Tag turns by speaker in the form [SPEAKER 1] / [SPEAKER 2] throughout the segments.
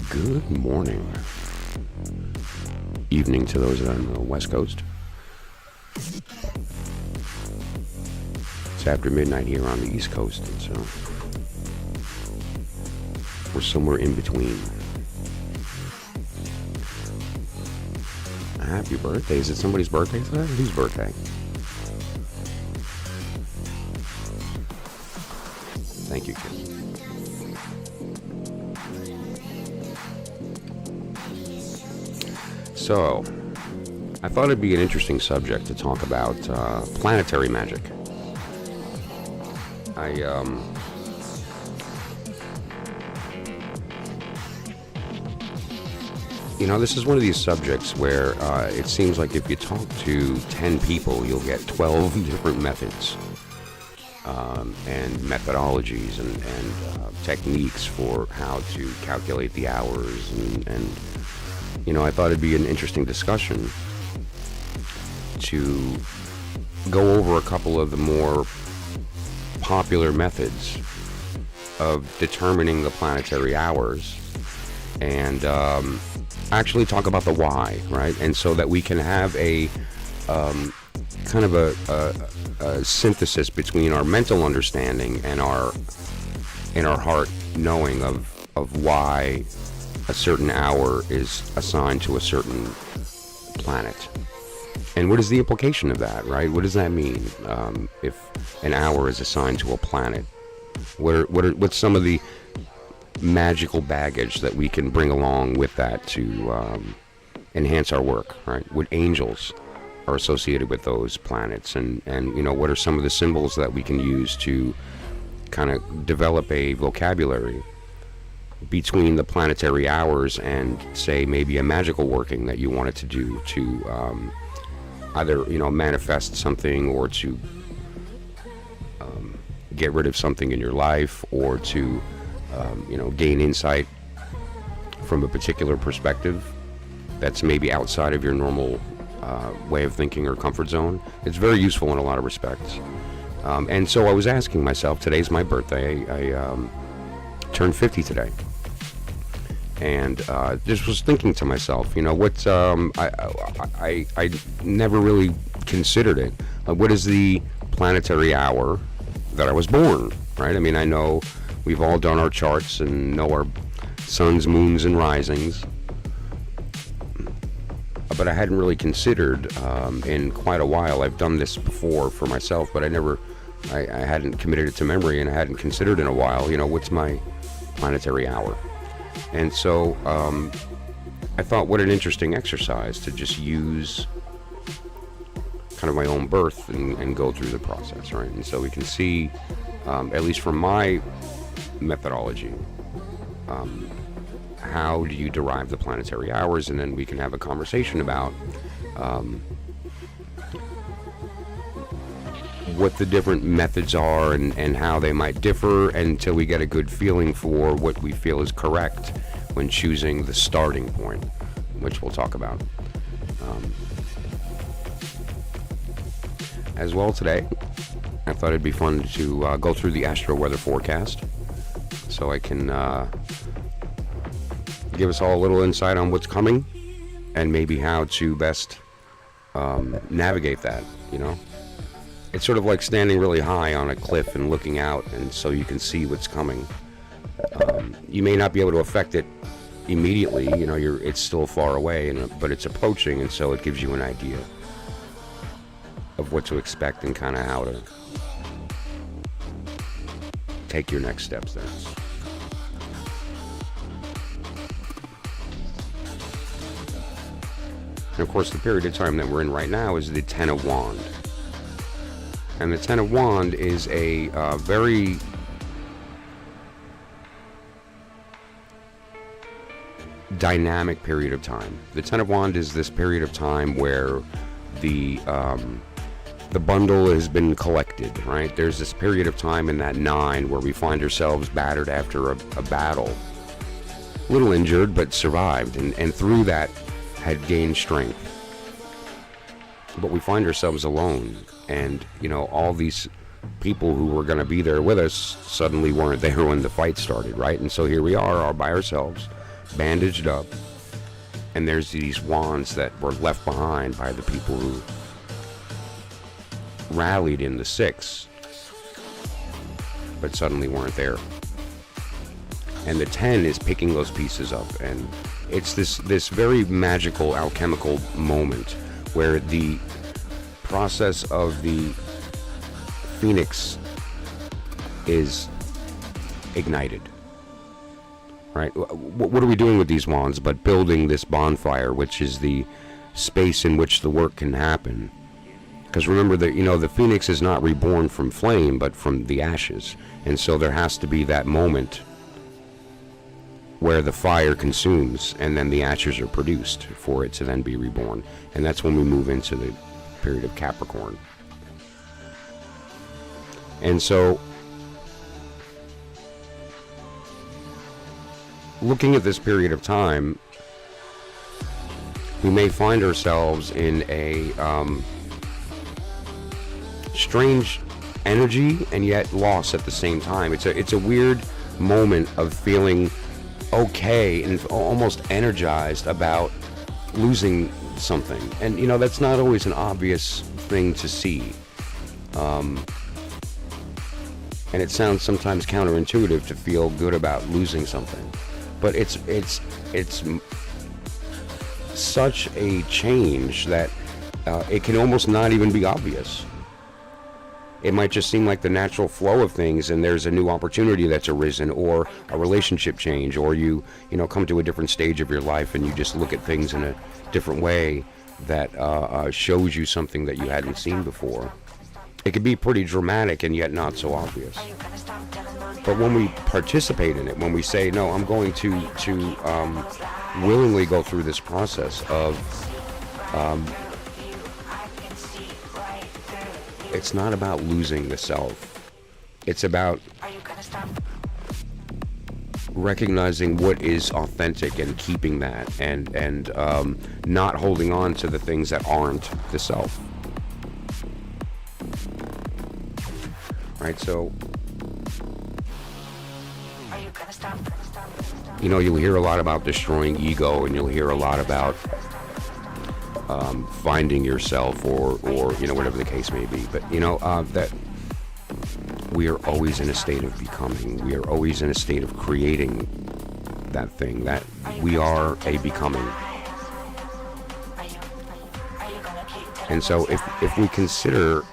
[SPEAKER 1] Good morning. Evening to those on the West Coast. It's after midnight here on the East Coast, and so we're somewhere in between. Happy birthday. Is it somebody's birthday today? Whose birthday? Thank you, kid. So, I thought it'd be an interesting subject to talk about planetary magic. This is one of these subjects where it seems like if you talk to 10 people, you'll get 12 different methods and methodologies and techniques for how to calculate the hours and I thought it'd be an interesting discussion to go over a couple of the more popular methods of determining the planetary hours and actually talk about the why, right? And so that we can have a kind of a synthesis between our mental understanding and our heart knowing of why a certain hour is assigned to a certain planet. And what is the implication of that, right? What does that mean if an hour is assigned to a planet? What's some of the magical baggage that we can bring along with that to enhance our work, right? What angels are associated with those planets, and what are some of the symbols that we can use to kind of develop a vocabulary between the planetary hours and, say, maybe a magical working that you wanted to do to either manifest something or to get rid of something in your life, or to gain insight from a particular perspective that's maybe outside of your normal way of thinking or comfort zone. It's very useful in a lot of respects. And so I was asking myself, today's my birthday. I turned 50 today. And just was thinking to myself, what's I never really considered it. What is the planetary hour that I was born, right? I mean, I know we've all done our charts and know our suns, moons, and risings, but I hadn't really considered in quite a while. I've done this before for myself, but I hadn't committed it to memory, and I hadn't considered in a while, what's my planetary hour? And so I thought, what an interesting exercise to just use kind of my own birth and go through the process, right? And so we can see, at least from my methodology, how do you derive the planetary hours, and then we can have a conversation about what the different methods are and how they might differ, until we get a good feeling for what we feel is correct when choosing the starting point, which we'll talk about. As well today, I thought it'd be fun to go through the astro weather forecast, so I can give us all a little insight on what's coming and maybe how to best navigate that. It's sort of like standing really high on a cliff and looking out, and so you can see what's coming. You may not be able to affect it immediately, it's still far away, but it's approaching, and so it gives you an idea of what to expect and kind of how to take your next steps there. And of course, the period of time that we're in right now is the Ten of Wand. And the Ten of Wand is a very dynamic period of time. The Ten of Wands is this period of time where the bundle has been collected, right? There's this period of time in that 9 where we find ourselves battered after a battle, a little injured but survived, and through that had gained strength. But we find ourselves alone, and all these people who were going to be there with us suddenly weren't there when the fight started, right? And so here we are all by ourselves, bandaged up, and there's these wands that were left behind by the people who rallied in the 6, but suddenly weren't there. And the 10 is picking those pieces up, and it's this very magical alchemical moment where the process of the phoenix is ignited, right? What are we doing with these wands but building this bonfire, which is the space in which the work can happen? Because remember that, the phoenix is not reborn from flame, but from the ashes. And so there has to be that moment where the fire consumes and then the ashes are produced for it to then be reborn. And that's when we move into the period of Capricorn. And so, looking at this period of time, we may find ourselves in a strange energy and yet loss at the same time. It's a weird moment of feeling okay and almost energized about losing something, and that's not always an obvious thing to see, and it sounds sometimes counterintuitive to feel good about losing something, but it's such a change that it can almost not even be obvious. It might just seem like the natural flow of things, and there's a new opportunity that's arisen, or a relationship change, or you come to a different stage of your life and you just look at things in a different way that shows you something that you hadn't seen before. It could be pretty dramatic and yet not so obvious. But when we participate in it, when we say, no, I'm going to willingly go through this process of it's not about losing the self. It's about recognizing what is authentic and keeping that, and not holding on to the things that aren't the self. Right, so you'll hear a lot about destroying ego, and you'll hear a lot about finding yourself, or whatever the case may be. But that we are always in a state of becoming. We are always in a state of creating that thing. That we are a becoming. And so if we consider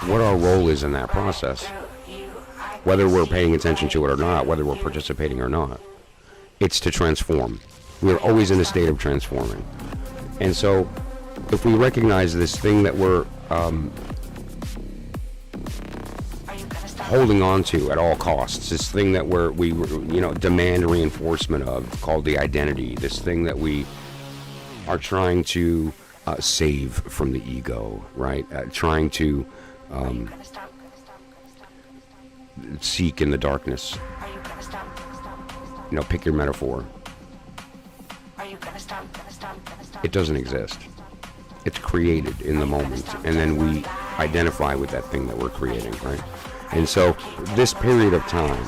[SPEAKER 1] what our role is in that process, whether we're paying attention to it or not, whether we're participating or not, it's to transform. We're always in a state of transforming. And so if we recognize this thing that we're holding on to at all costs, this thing that we demand reinforcement of, called the identity, this thing that we are trying to save from the ego, right? Trying to seek in the darkness. Pick your metaphor. It doesn't exist. It's created in the moment, and then we identify with that thing that we're creating, right? And so this period of time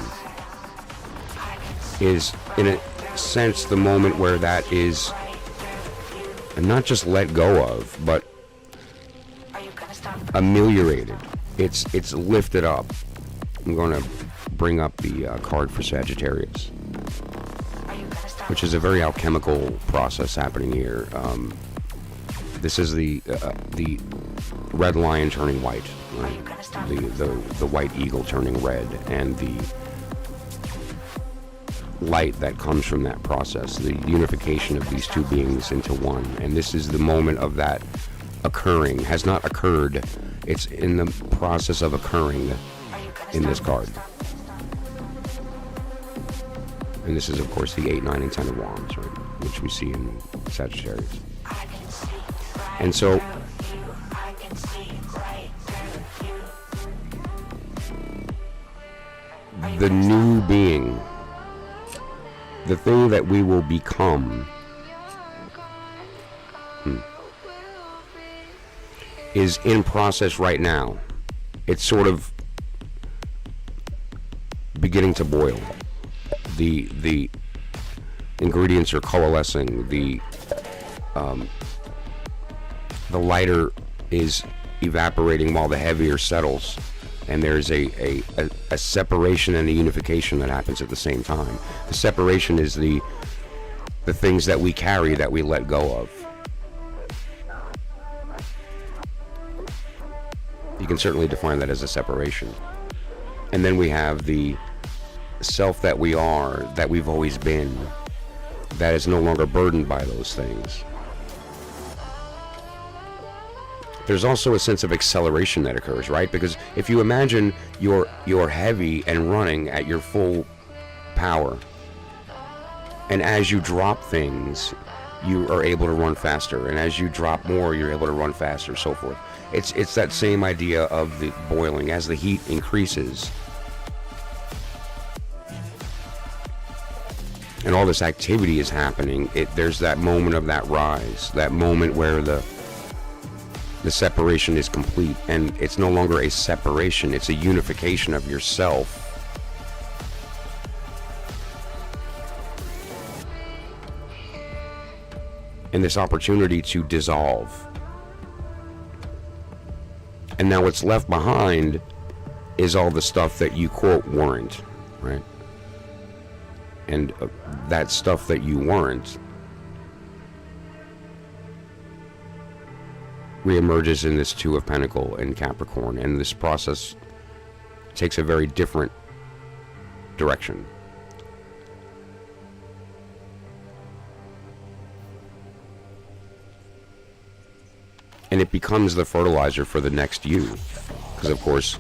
[SPEAKER 1] is, in a sense, the moment where that is not just let go of, but ameliorated. It's lifted up. I'm going to bring up the card for Sagittarius, which is a very alchemical process happening here. This is the red lion turning white, right? The white eagle turning red, and the light that comes from that process, the unification of these two beings into one. And this is the moment of that occurring. Has not occurred. It's in the process of occurring in this card. And this is, of course, the 8, 9, and 10 of Wands, right? Which we see in Sagittarius. And so, the new being, the thing that we will become, is in process right now. It's sort of beginning to boil. The ingredients are coalescing. The lighter is evaporating while the heavier settles, and there's a separation and a unification that happens at the same time. The separation is the things that we carry that we let go of. You can certainly define that as a separation. And then we have the self that we are, that we've always been, that is no longer burdened by those things. There's also a sense of acceleration that occurs, right? Because if you imagine you're heavy and running at your full power, and as you drop things, you are able to run faster, and as you drop more, you're able to run faster, so forth. It's that same idea of the boiling. As the heat increases, and all this activity is happening, there's that moment of that rise, that moment where the separation is complete, and it's no longer a separation, it's a unification of yourself. And this opportunity to dissolve. And now what's left behind is all the stuff that you, quote, weren't, right? And that stuff that you weren't reemerges in this Two of Pentacles in Capricorn, and this process takes a very different direction. And it becomes the fertilizer for the next you. Because, of course,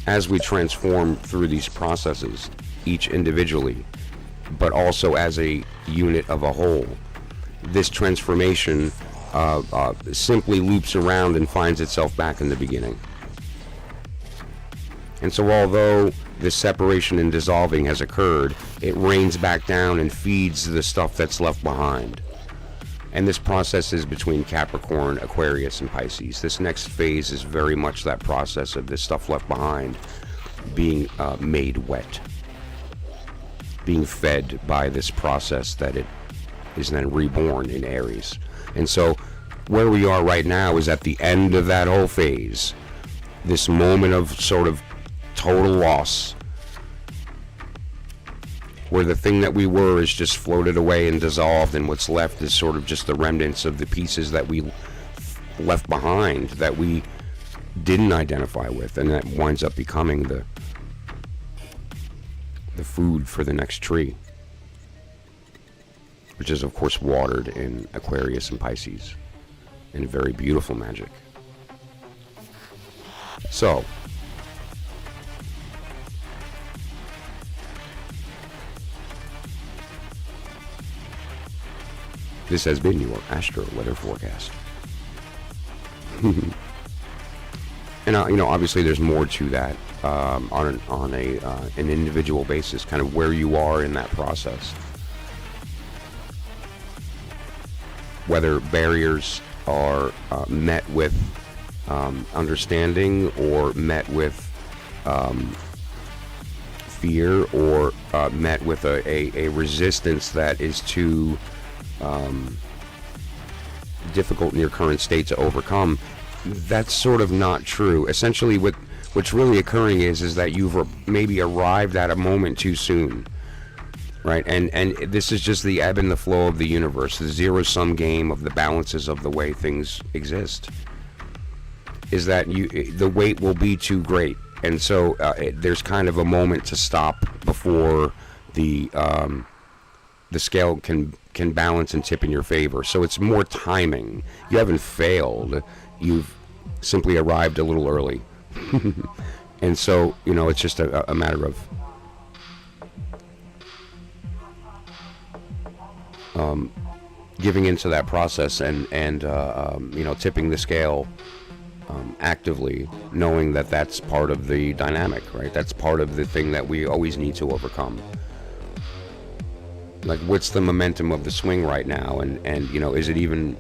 [SPEAKER 1] as we transform through these processes, each individually, but also as a unit of a whole, this transformation simply loops around and finds itself back in the beginning. And so although this separation and dissolving has occurred, it rains back down and feeds the stuff that's left behind. And this process is between Capricorn, Aquarius, and Pisces. This next phase is very much that process of this stuff left behind being made wet, being fed by this process that it is then reborn in Aries. And so where we are right now is at the end of that whole phase, this moment of sort of total loss, where the thing that we were is just floated away and dissolved, and what's left is sort of just the remnants of the pieces that we left behind, that we didn't identify with, and that winds up becoming the food for the next tree, which is, of course, watered in Aquarius and Pisces in a very beautiful magic. So, this has been your Astro Weather Forecast. And obviously there's more to that on an individual basis, kind of where you are in that process. Whether barriers are met with understanding, or met with fear, or met with a resistance that is too difficult in your current state to overcome, that's sort of not true. Essentially, what's really occurring is that you've maybe arrived at a moment too soon, right? And this is just the ebb and the flow of the universe, the zero-sum game of the balances of the way things exist. Is that the weight will be too great, and so there's kind of a moment to stop before the scale can balance and tip in your favor. So it's more timing. You haven't failed. You've simply arrived a little early. And so, it's just a matter of giving into that process and tipping the scale actively, knowing that that's part of the dynamic, right? That's part of the thing that we always need to overcome. Like, what's the momentum of the swing right now, and is it even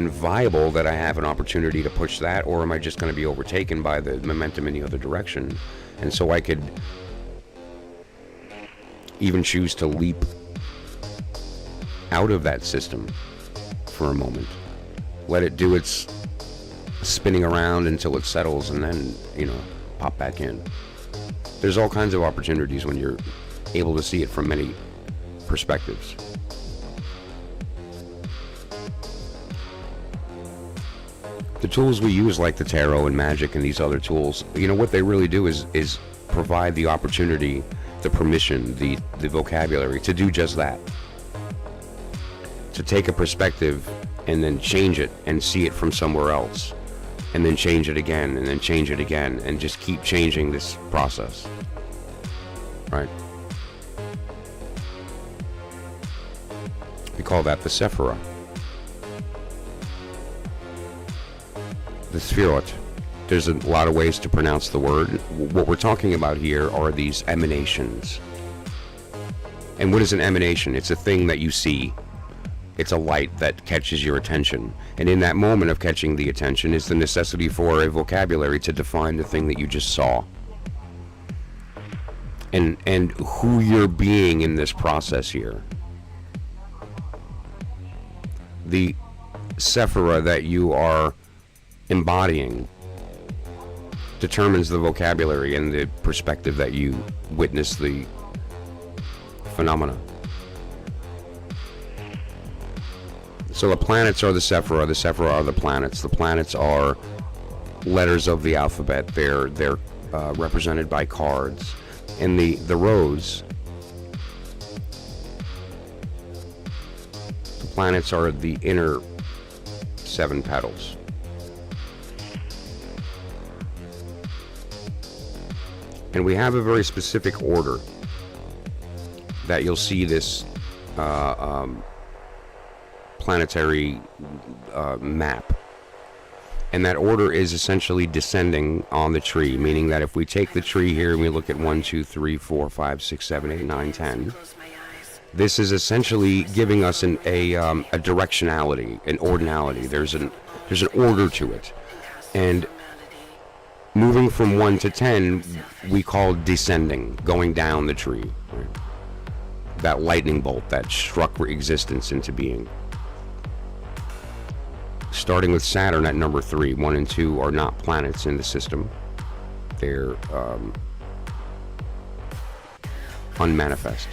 [SPEAKER 1] viable that I have an opportunity to push that, or am I just going to be overtaken by the momentum in the other direction? And so I could even choose to leap out of that system for a moment, let it do its spinning around until it settles, and then pop back in. There's all kinds of opportunities when you're able to see it from many perspectives. The tools we use, like the tarot and Magick and these other tools, what they really do is provide the opportunity, the permission, the vocabulary to do just that. To take a perspective and then change it and see it from somewhere else, and then change it again, and then change it again, and just keep changing this process, right? We call that the Sephira. The Sphirot. There's a lot of ways to pronounce the word. What we're talking about here are these emanations. And what is an emanation? It's a thing that you see. It's a light that catches your attention. And in that moment of catching the attention is the necessity for a vocabulary to define the thing that you just saw. And who you're being in this process here. The Sephira that you are embodying determines the vocabulary and the perspective that you witness the phenomena. So the planets are the Sephira are the planets. The planets are letters of the alphabet. They're represented by cards. And the rose, the planets are the inner 7 petals. And we have a very specific order that you'll see this planetary map. And that order is essentially descending on the tree, meaning that if we take the tree here and we look at 1, 2, 3, 4, 5, 6, 7, 8, 9, 10, this is essentially giving us a directionality, an ordinality. There's an order to it. And moving from 1 to 10, we call descending, going down the tree. Right? That lightning bolt that struck existence into being. Starting with Saturn at number 3, 1 and 2 are not planets in the system. They're unmanifest.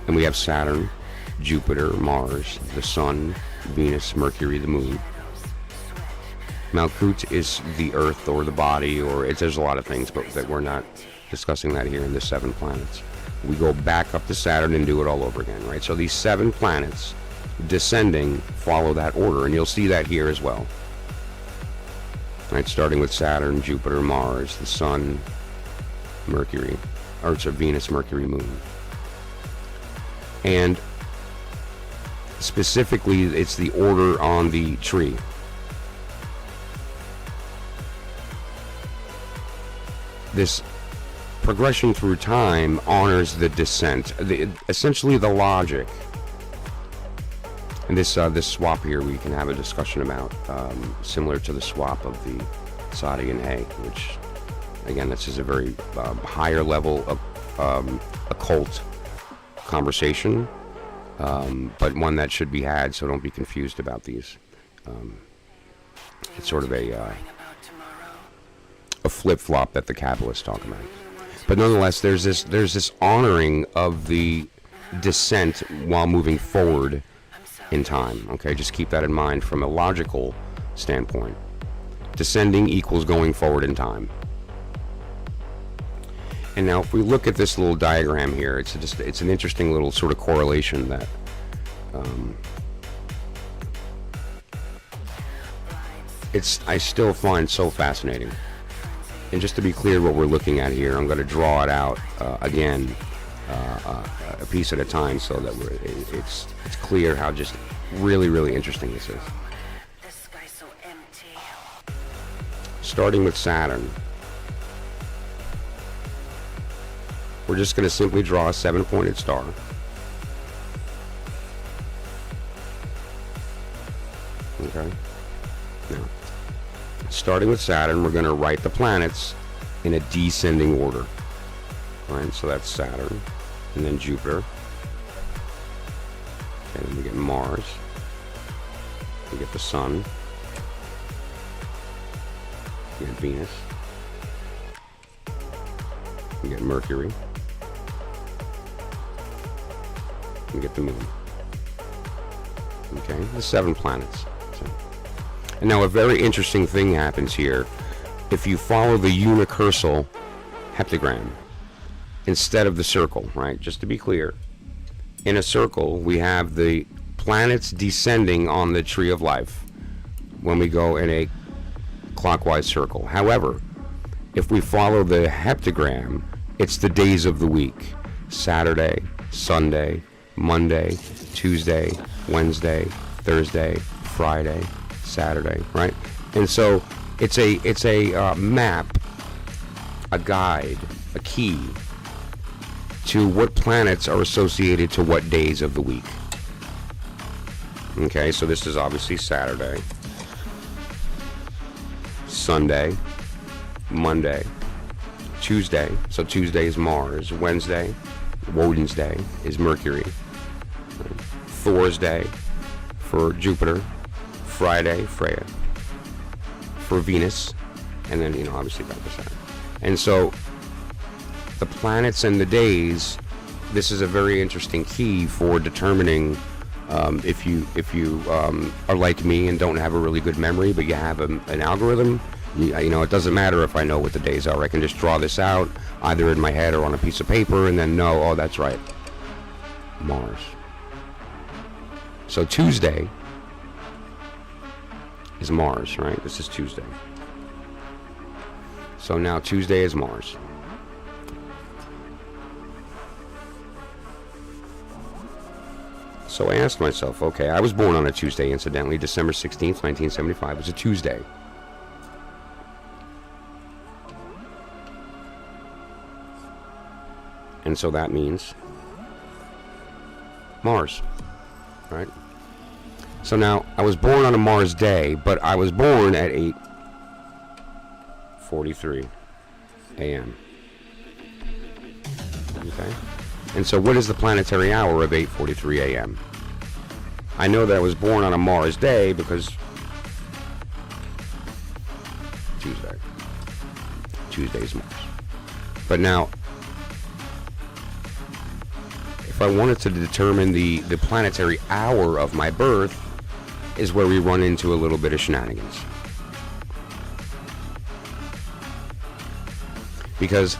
[SPEAKER 1] And we have Saturn, Jupiter, Mars, the Sun, Venus, Mercury, the Moon. Malkut is the Earth or the body, or there's a lot of things, but that we're not discussing that here in the 7 planets. We go back up to Saturn and do it all over again, right? So these 7 planets descending follow that order, and you'll see that here as well. Right, starting with Saturn, Jupiter, Mars, the Sun, Mercury, or it's Venus, Mercury, Moon. And specifically, it's the order on the tree. This progression through time honors the descent, essentially the logic. And this swap here we can have a discussion about, similar to the swap of the Sadi and Hay, which, again, this is a very higher level of occult conversation, but one that should be had, so don't be confused about these. It's sort of a flip-flop that the Kabbalists talk about. But nonetheless, there's this honoring of the descent while moving forward in time. Okay, just keep that in mind from a logical standpoint. Descending equals going forward in time. And now if we look at this little diagram here, it's an interesting little sort of correlation that I still find so fascinating. And just to be clear what we're looking at here, I'm going to draw it out again a piece at a time, so that it's clear how just really, really interesting this is.
[SPEAKER 2] The sky's so empty.
[SPEAKER 1] Starting with Saturn, we're just going to simply draw a 7-pointed star. Okay. Now, starting with Saturn, we're going to write the planets in a descending order. All right, so that's Saturn, and then Jupiter. Okay, then we get Mars. We get the Sun. We get Venus. We get Mercury. We get the Moon. Okay, the 7 planets. And now a very interesting thing happens here. If you follow the Unicursal Heptagram instead of the circle, right? Just to be clear, in a circle we have the planets descending on the tree of life when we go in a clockwise circle. However, if we follow the heptagram, it's the days of the week: Saturday, Sunday, Monday, Tuesday, Wednesday, Thursday, Friday, Saturday, right? And so it's a map, a guide, a key to what planets are associated to what days of the week. Okay, so this is obviously Saturday, Sunday, Monday, Tuesday. So Tuesday is Mars. Wednesday, Woden's Day, is Mercury. Thor's Day for Jupiter. Friday, Freya. For Venus. And then, obviously back to Saturn. And so the planets and the days, this is a very interesting key for determining if you are like me and don't have a really good memory, but you have an algorithm. It doesn't matter if I know what the days are. I can just draw this out either in my head or on a piece of paper and then know, oh, that's right, Mars. So Tuesday is Mars, right? This is Tuesday. So now Tuesday is Mars. So I asked myself, okay, I was born on a Tuesday, incidentally. December 16th, 1975 was a Tuesday. And so that means Mars, right? So now, I was born on a Mars day, but I was born at 8:43 a.m. Okay? And so what is the planetary hour of 8:43 a.m.? I know that I was born on a Mars day because Tuesday is Mars. But now, if I wanted to determine the planetary hour of my birth, is where we run into a little bit of shenanigans. Because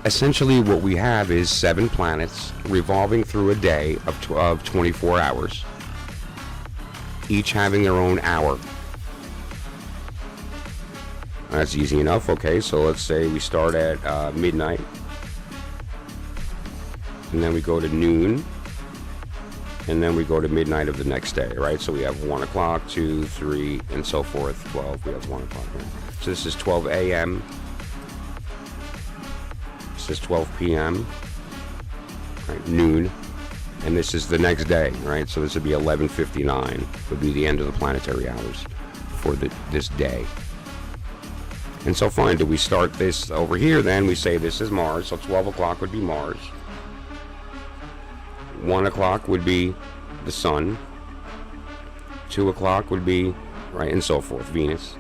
[SPEAKER 1] essentially what we have is 7 planets revolving through a day of 24 hours, each having their own hour. That's easy enough. Okay, so let's say we start at midnight, and then we go to noon, and then we go to midnight of the next day, right? So we have 1 o'clock, 2, 3, and so forth. 12, we have 1 o'clock, right? So this is 12 a.m. This is 12 p.m., right? Noon. And this is the next day, right? So this would be 11:59, would be the end of the planetary hours for this day. And so fine, do we start this over here then? We say this is Mars, so 12 o'clock would be Mars. 1 o'clock would be the Sun. 2 o'clock would be, right, and so forth, Venus,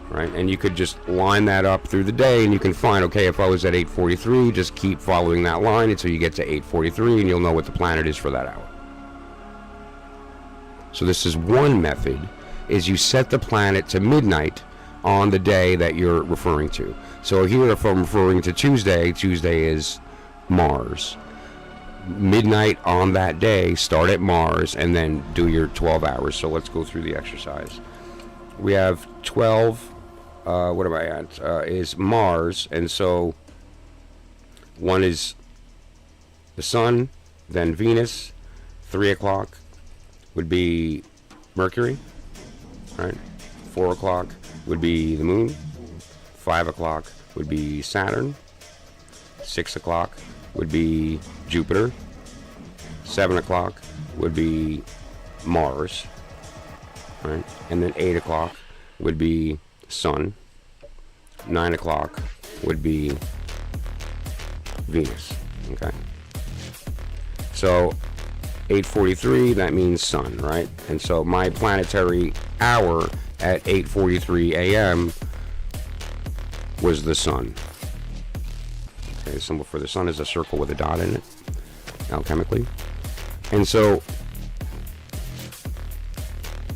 [SPEAKER 1] right? And you could just line that up through the day, and you can find, okay, if I was at 8:43, just keep following that line until you get to 8:43, and you'll know what the planet is for that hour. So this is one method, is you set the planet to midnight on the day that you're referring to. So here, if I'm referring to Tuesday, Tuesday is Mars. Midnight on that day, start at Mars, and then do your 12 hours. So let's go through the exercise. We have 12, what am I at, is Mars, and so one is the sun, then Venus. 3 o'clock would be Mercury, right? 4 o'clock would be the moon. 5 o'clock would be Saturn. 6 o'clock would be Jupiter. 7 o'clock would be Mars, right? And then 8 o'clock would be Sun. 9 o'clock would be Venus, okay? So 8:43, that means Sun, right? And so my planetary hour at 8:43 a.m. was the Sun. Okay, the symbol for the Sun is a circle with a dot in it, alchemically. And so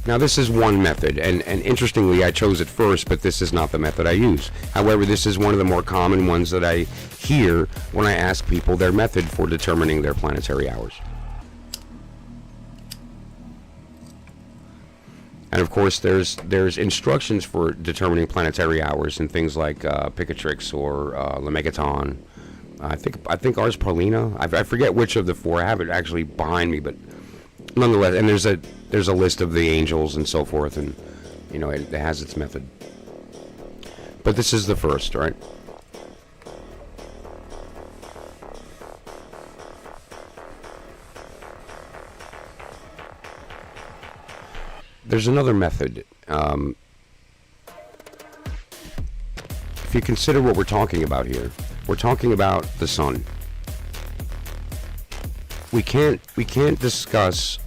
[SPEAKER 1] now this is one method, and interestingly I chose it first, but this is not the method I use. However, this is one of the more common ones that I hear when I ask people their method for determining their planetary hours. And of course there's instructions for determining planetary hours in things like Picatrix or Lemegeton. I think ours Paulina. I forget which of the four. I have it actually behind me, but nonetheless, and there's a list of the angels and so forth, and you know it has its method. But this is the first, right? There's another method. If you consider what we're talking about here, we're talking about the sun. We can't discuss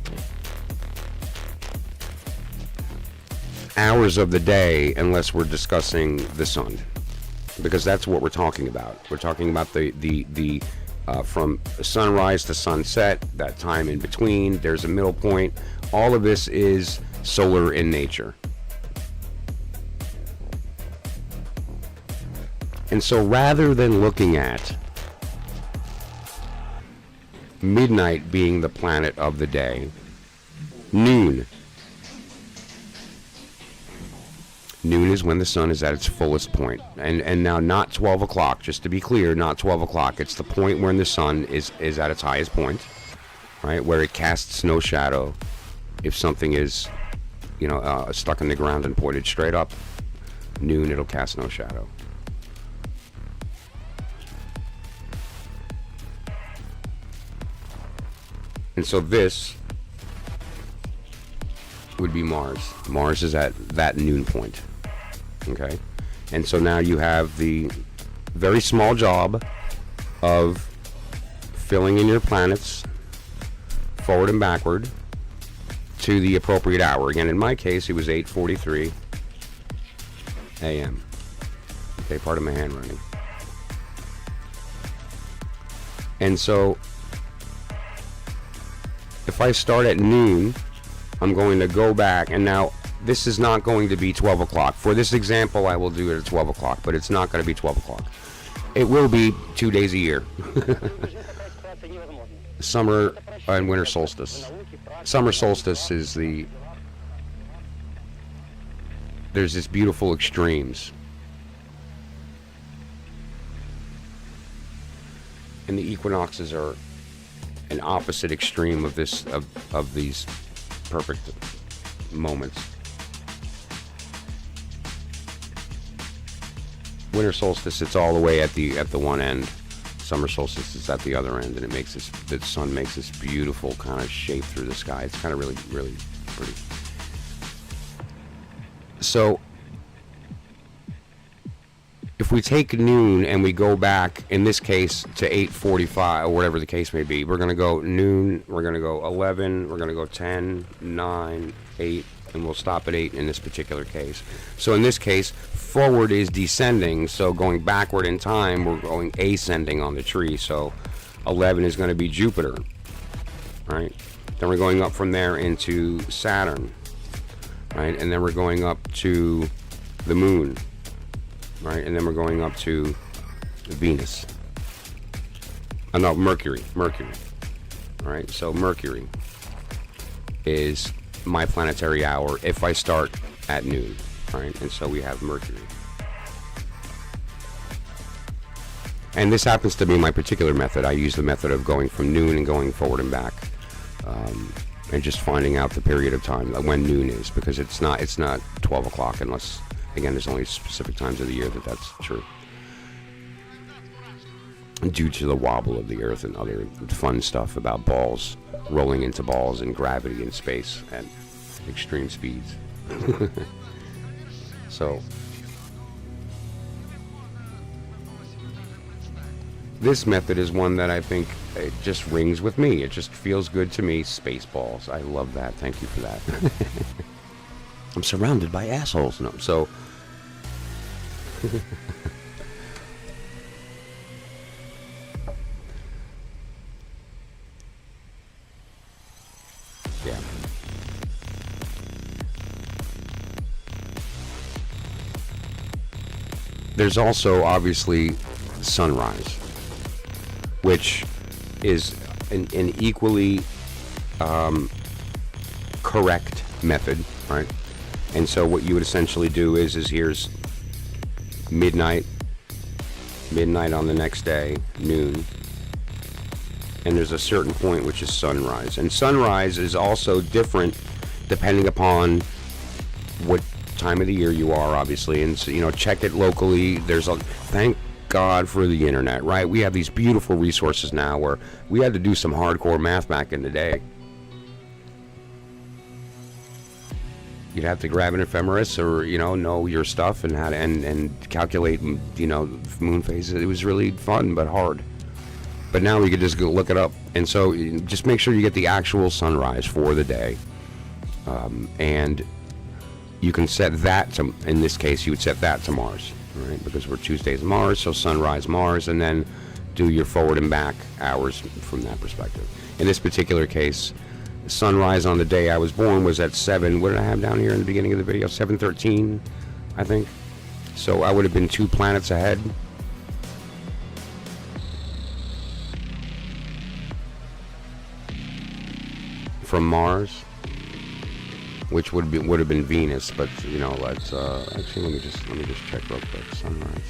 [SPEAKER 1] hours of the day unless we're discussing the sun, because that's what we're talking about. We're talking about the from sunrise to sunset, that time in between. There's a middle point. All of this is solar in nature. And so rather than looking at midnight being the planet of the day, noon is when the sun is at its fullest point. And now not 12 o'clock, just to be clear, not 12 o'clock. It's the point when the sun is at its highest point, right? Where it casts no shadow. If something is, you know, stuck in the ground and pointed straight up, noon, it'll cast no shadow. And so this would be Mars. Mars is at that noon point. Okay? And so now you have the very small job of filling in your planets forward and backward to the appropriate hour. Again, in my case, it was 8:43 a.m. Okay, part of my handwriting. And so if I start at noon, I'm going to go back, and now this is not going to be 12 o'clock. For this example, I will do it at 12 o'clock, but it's not going to be 12 o'clock. It will be 2 days a year. Summer and winter solstice. Summer solstice is there's this beautiful extremes. And the equinoxes are an opposite extreme of this of these perfect moments. Winter solstice, it's all the way at the one end. Summer solstice is at the other end, and it makes this, the sun makes this beautiful kind of shape through the sky. It's kind of really, really pretty. So if we take noon and we go back, in this case, to 8:45 or whatever the case may be, we're going to go noon, we're going to go 11, we're going to go 10, 9, 8, and we'll stop at 8 in this particular case. So in this case, forward is descending, so going backward in time, we're going ascending on the tree. So 11 is going to be Jupiter, right? Then we're going up from there into Saturn, right? And then we're going up to the moon, right? And then we're going up to Venus. No, Mercury, right? So Mercury is my planetary hour if I start at noon, right? And so we have Mercury. And this happens to be my particular method. I use the method of going from noon and going forward and back, and just finding out the period of time when noon is, because it's not 12 o'clock unless, again, there's only specific times of the year that's true, due to the wobble of the earth and other fun stuff about balls rolling into balls and gravity in space at extreme speeds. So this method is one that I think it just rings with me. It just feels good to me. Spaceballs. I love that. Thank you for that. I'm surrounded by assholes. No, so yeah. There's also obviously sunrise, which is an equally correct method, right? And so what you would essentially do is here's midnight on the next day, noon, and there's a certain point which is sunrise. And sunrise is also different depending upon what time of the year you are, obviously, and so, you know, check it locally. Thank God for the internet, right? We have these beautiful resources now where we had to do some hardcore math back in the day. You'd have to grab an ephemeris or, you know your stuff and how to, and calculate, you know, moon phases. It was really fun but hard. But now we could just go look it up. And so just make sure you get the actual sunrise for the day. And you can set that to, in this case, you would set that to Mars, right? Because we're Tuesdays Mars, so sunrise Mars, and then do your forward and back hours from that perspective. In this particular case, sunrise on the day I was born was at 7, what did I have down here in the beginning of the video? 7:13, I think. So I would have been 2 planets ahead. From Mars, which would have been Venus, but you know, let's actually let me just check real quick. Sunrise.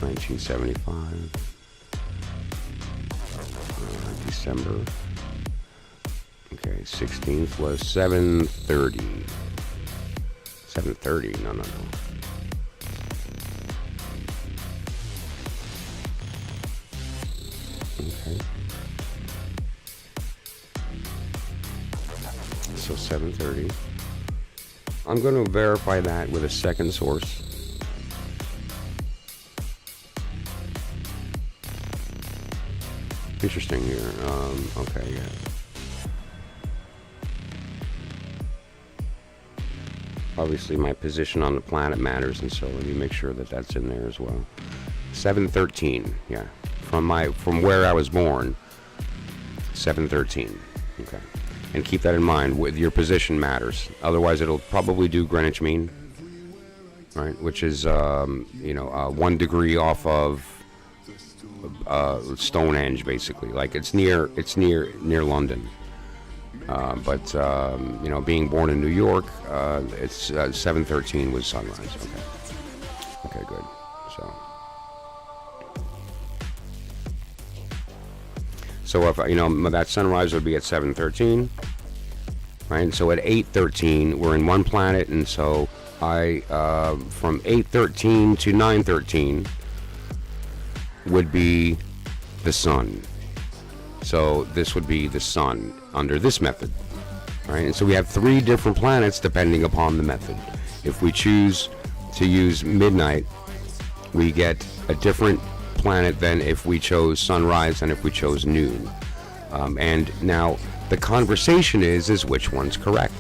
[SPEAKER 1] (1975) December. Okay, 16th was 7:30. 7:30. No. Okay. So 7:30. I'm going to verify that with a second source. Interesting here. Okay, yeah. Obviously, my position on the planet matters, and so let me make sure that that's in there as well. 7:13. Yeah. From where I was born, 7:13. Okay, and keep that in mind. With your position matters. Otherwise, it'll probably do Greenwich Mean, right? Which is 1 degree off of Stonehenge, basically. Like it's near London. But being born in New York, it's 7:13 was sunrise. Okay, good. So if that sunrise would be at 7:13, right? So at 8:13 we're in one planet, and so I from 8:13 to 9:13 would be the sun. So this would be the sun under this method, right? And so we have 3 different planets depending upon the method. If we choose to use midnight, we get a different planet than if we chose sunrise and if we chose noon. And now the conversation is which one's correct.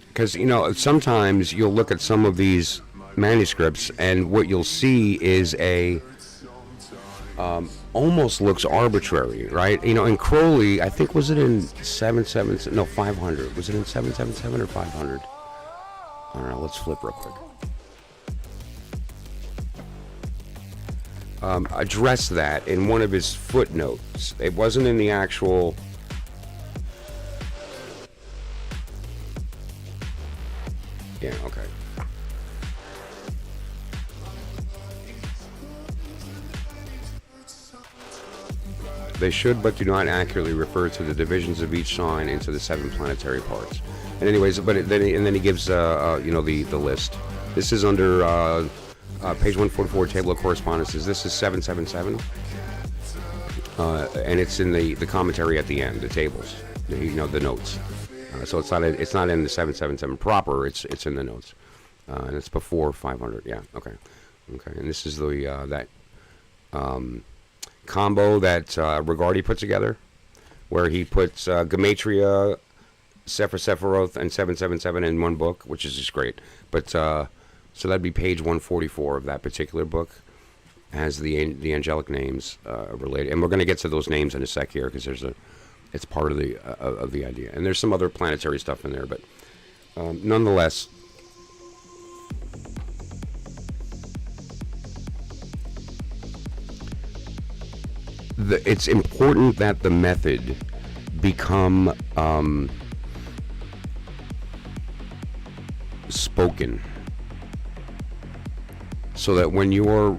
[SPEAKER 1] Because sometimes you'll look at some of these manuscripts and what you'll see is almost looks arbitrary, right? In Crowley, I think, was it in 500? Was it in 777 or 500? I don't know. Let's flip real quick. addressed that in one of his footnotes. It wasn't in the actual. Yeah, okay. They should, but do not accurately refer to the divisions of each sign into the 7 planetary parts. And anyways, then he gives the list. This is under page 144, table of correspondences. This is 777, and it's in the commentary at the end, the tables, the notes. So it's not in the 777 proper. It's in the notes, and it's before 500. Yeah, okay. And this is that combo that Rigardi put together, where he puts Gematria, Sephiroth, and 777 in one book, which is just great. But so that'd be page 144 of that particular book. Has the angelic names related, and we're going to get to those names in a sec here because it's part of the idea, and there's some other planetary stuff in there, but nonetheless. It's important that the method become spoken, so that when you're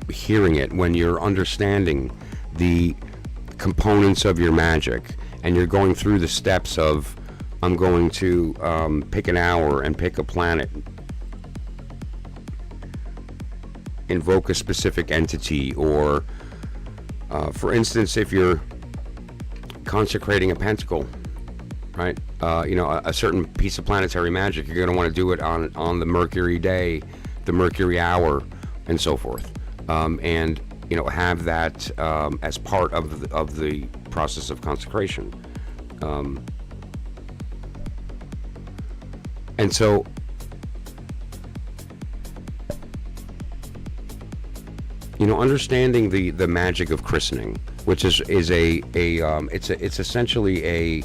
[SPEAKER 1] hearing it, when you're understanding the components of your magic, and you're going through the steps of, I'm going to pick an hour and pick a planet, invoke a specific entity, or for instance, if you're consecrating a pentacle, right? A certain piece of planetary magic, you're going to want to do it on the Mercury day, the Mercury hour, and so forth, and have that as part of the process of consecration, and so. Understanding the magic of christening, which is it's essentially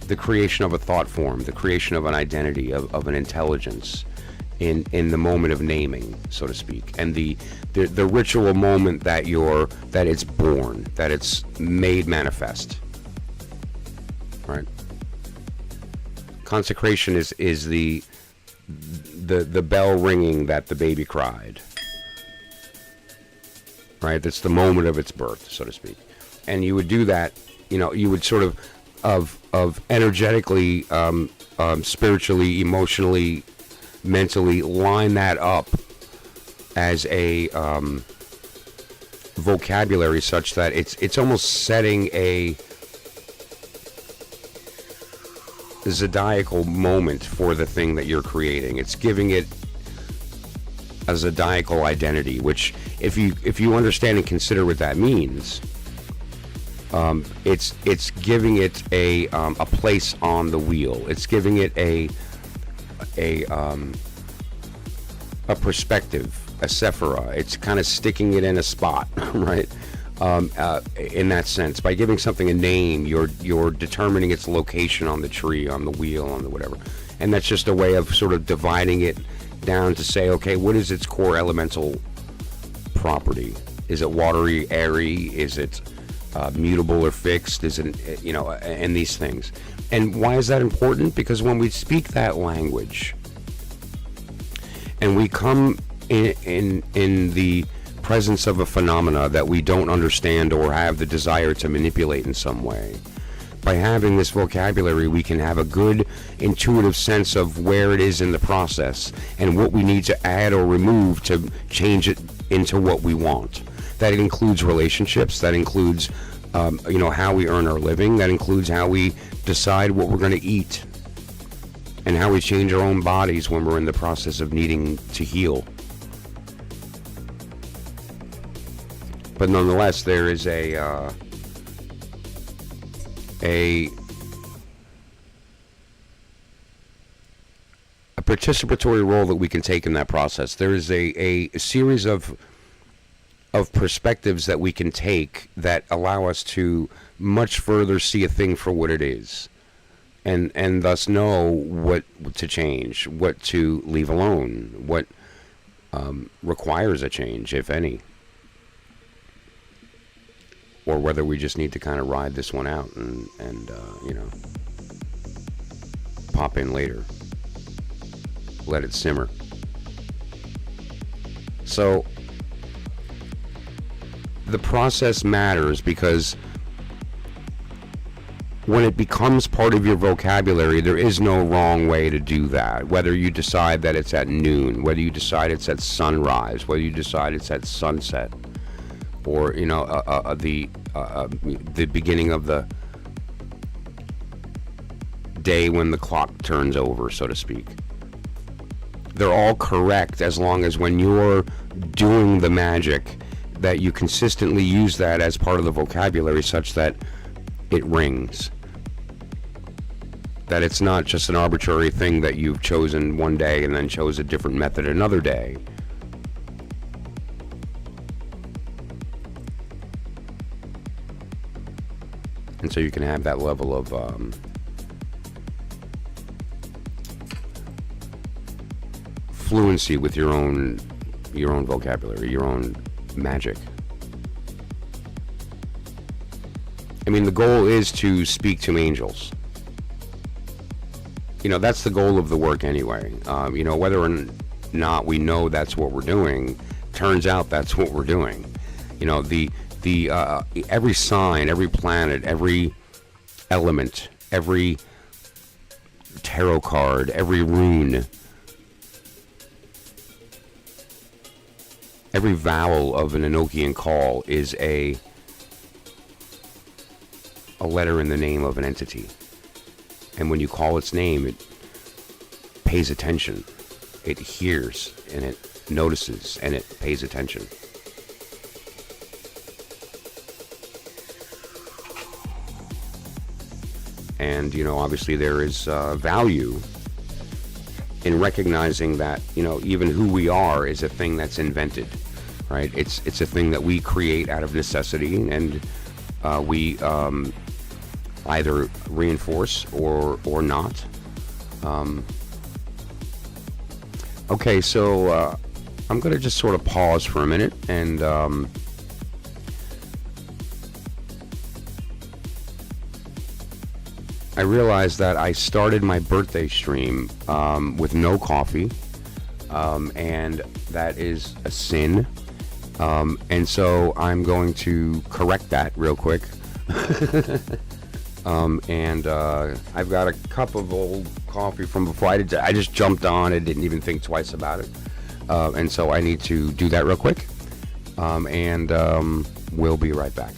[SPEAKER 1] the creation of a thought form, the creation of an identity, of an intelligence in the moment of naming, so to speak, and the ritual moment that it's born, that it's made manifest, right? Consecration is the bell ringing that the baby cried. Right, that's the moment of its birth, so to speak, and you would do that. You would sort of energetically, spiritually, emotionally, mentally line that up as a vocabulary, such that it's almost setting a zodiacal moment for the thing that you're creating. It's giving it a zodiacal identity, which if you understand and consider what that means, it's giving it a place on the wheel. It's giving it a perspective, a sephira. It's kind of sticking it in a spot, right? In that sense, by giving something a name, you're determining its location on the tree, on the wheel, on the whatever, and that's just a way of sort of dividing it down to say, okay, what is its core elemental property? Is it watery, airy? Is it mutable or fixed? Is it, and these things. And why is that important? Because when we speak that language, and we come in the presence of a phenomena that we don't understand or have the desire to manipulate in some way, by having this vocabulary, we can have a good intuitive sense of where it is in the process and what we need to add or remove to change it into what we want. That includes relationships, that includes how we earn our living, that includes how we decide what we're going to eat, and how we change our own bodies when we're in the process of needing to heal. But nonetheless, there is a participatory role that we can take in that process. There is a series of perspectives that we can take that allow us to much further see a thing for what it is, and thus know what to change, what to leave alone, what requires a change, if any. Or whether we just need to kind of ride this one out and pop in later. Let it simmer. So, the process matters because when it becomes part of your vocabulary, there is no wrong way to do that. Whether you decide that it's at noon, whether you decide it's at sunrise, whether you decide it's at sunset, or the beginning of the day when the clock turns over, so to speak. They're all correct as long as when you're doing the magic that you consistently use that as part of the vocabulary such that it rings. That it's not just an arbitrary thing that you've chosen one day and then chose a different method another day. And so you can have that level of fluency with your own vocabulary, your own magic. I mean, the goal is to speak to angels. That's the goal of the work anyway. Whether or not we know that's what we're doing, turns out that's what we're doing. Every sign, every planet, every element, every tarot card, every rune, every vowel of an Enochian call is a letter in the name of an entity. And when you call its name, it pays attention. It hears and it notices and it pays attention. And, obviously there is value in recognizing that, even who we are is a thing that's invented, right? It's a thing that we create out of necessity, and we either reinforce or not. Okay, so I'm going to just sort of pause for a minute and I realized that I started my birthday stream with no coffee, and that is a sin. And so I'm going to correct that real quick. And I've got a cup of old coffee from before. I just jumped on it, didn't even think twice about it. And so I need to do that real quick. And we'll be right back.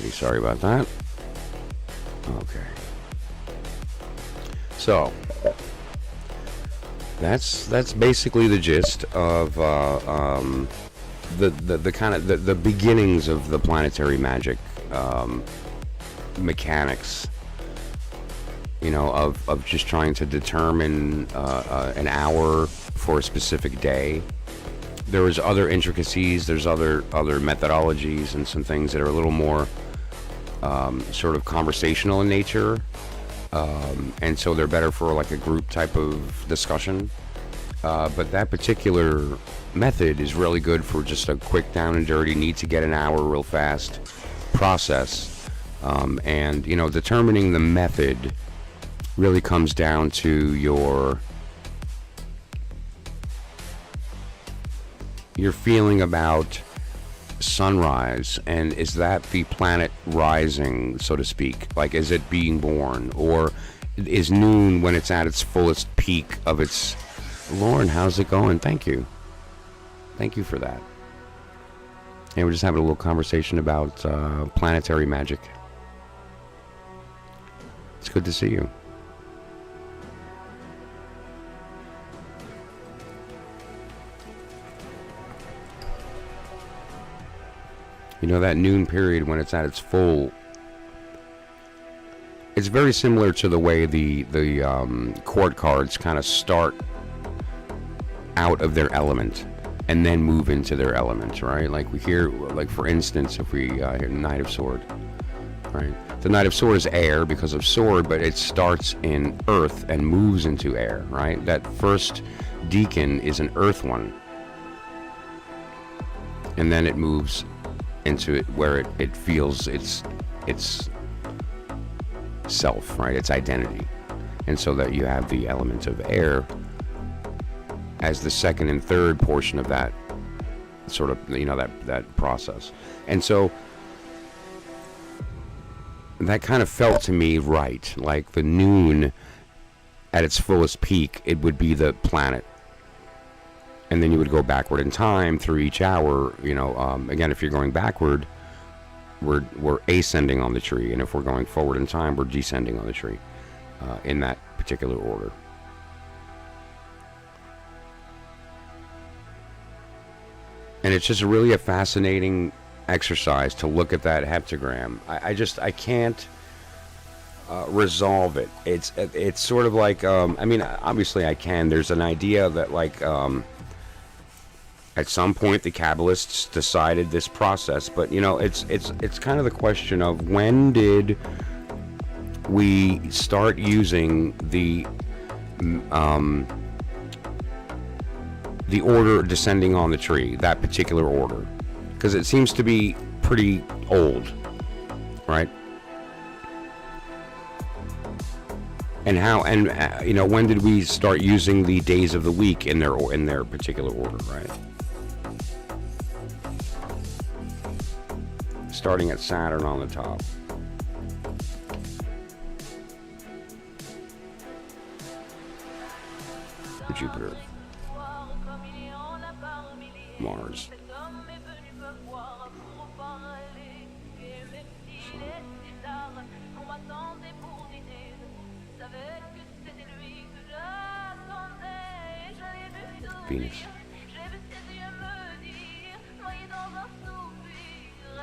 [SPEAKER 1] Alrighty, sorry about that. Okay. So that's basically the gist of the kind of the beginnings of the planetary magic mechanics. You know, of just trying to determine an hour for a specific day. There was other intricacies. There's other methodologies and some things that are a little more sort of conversational in nature, and so they're better for like a group type of discussion. But that particular method is really good for just a quick down and dirty, need to get an hour real fast process. And you know, determining the method really comes down to your feeling about sunrise, and is that the planet rising, so to speak? Like, is it being born, or is noon when it's at its fullest peak of its... Lauren, how's it going? Thank you for that. And we're just having a little conversation about planetary magic. It's good to see you. You know, that noon period when it's at its full, it's very similar to the way the court cards kind of start out of their element and then move into their element, right? Like we hear, like for instance, if we hear Knight of Sword, right? The Knight of Sword is air because of sword, but it starts in earth and moves into air, right? That first deacon is an earth one, and then it moves into it where it feels its self, right? Its identity. And so that you have the element of air as the second and third portion of that sort of, you know, that process. And so that kind of felt to me right. Like the noon at its fullest peak, it would be the planet. And then you would go backward in time through each hour. You know, again, if you're going backward, we're ascending on the tree, and if we're going forward in time, we're descending on the tree, in that particular order. And it's just really a fascinating exercise to look at that heptagram. I can't resolve it. It's sort of like, I mean, obviously I can. There's an idea that like, at some point the Kabbalists decided this process, but you know, it's kind of the question of when did we start using the order descending on the tree, that particular order, because it seems to be pretty old, right? And how, and you know, when did we start using the days of the week in their particular order, right? Starting at Saturn on the top. Jupiter. Mars. Venus.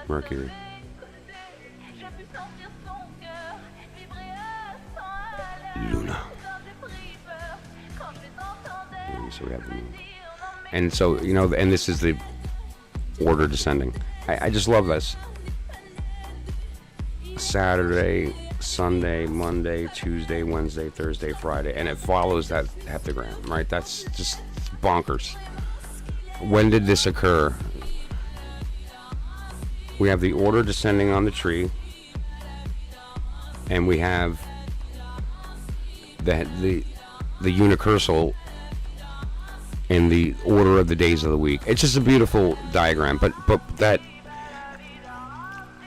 [SPEAKER 1] Mercury. Luna. And so we have the moon. And so, you know, and this is the order descending. I just love this. Saturday, Sunday, Monday, Tuesday, Wednesday, Thursday, Friday. And it follows that heptagram, right? That's just bonkers. When did this occur? We have the order descending on the tree, and we have the Unicursal in the order of the days of the week. It's just a beautiful diagram, but that,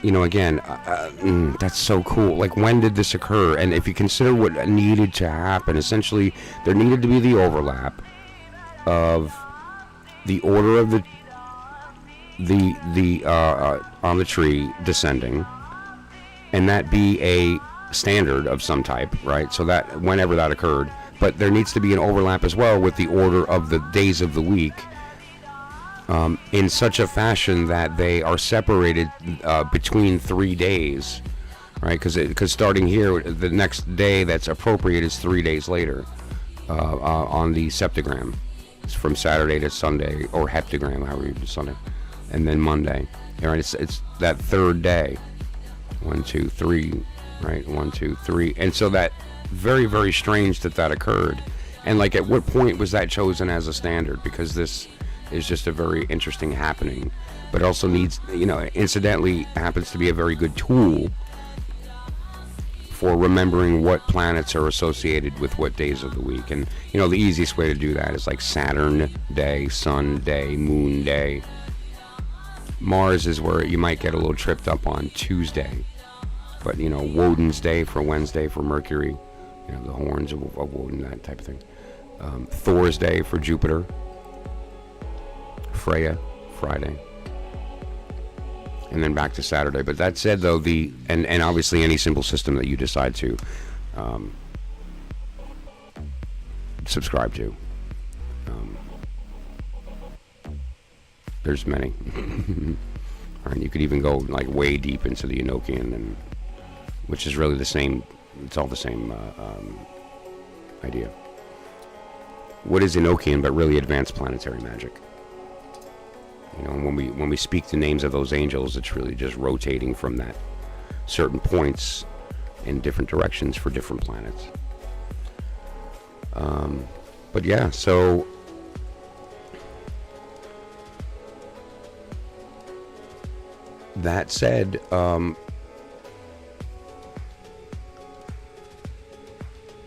[SPEAKER 1] you know, again, that's so cool. Like, when did this occur? And if you consider what needed to happen, essentially there needed to be the overlap of the order of the on the tree descending, and that be a standard of some type, right? So that whenever that occurred, but there needs to be an overlap as well with the order of the days of the week, in such a fashion that they are separated between 3 days, right? Because starting here, the next day that's appropriate is 3 days later on the septagram. It's from Saturday to Sunday, or heptagram, however you do Sunday, and then Monday. All right, it's that third day. 1, 2, 3, right? 1, 2, 3, and so that very, very strange that occurred. And like, at what point was that chosen as a standard? Because this is just a very interesting happening, but also needs, incidentally, happens to be a very good tool for remembering what planets are associated with what days of the week. And the easiest way to do that is like Saturn day, Sun day, Moon day. Mars is where you might get a little tripped up on Tuesday, but Woden's day for Wednesday for Mercury, the horns of Woden, that type of thing. Thor's day for Jupiter. Freya, Friday, and then back to Saturday. But that said, though, and obviously any symbol system that you decide to subscribe to, there's many. And you could even go like way deep into the Enochian, and which is really the same. It's all the same idea. What is Enochian but really advanced planetary magic? When we speak the names of those angels, it's really just rotating from that certain points in different directions for different planets. But yeah, so that said,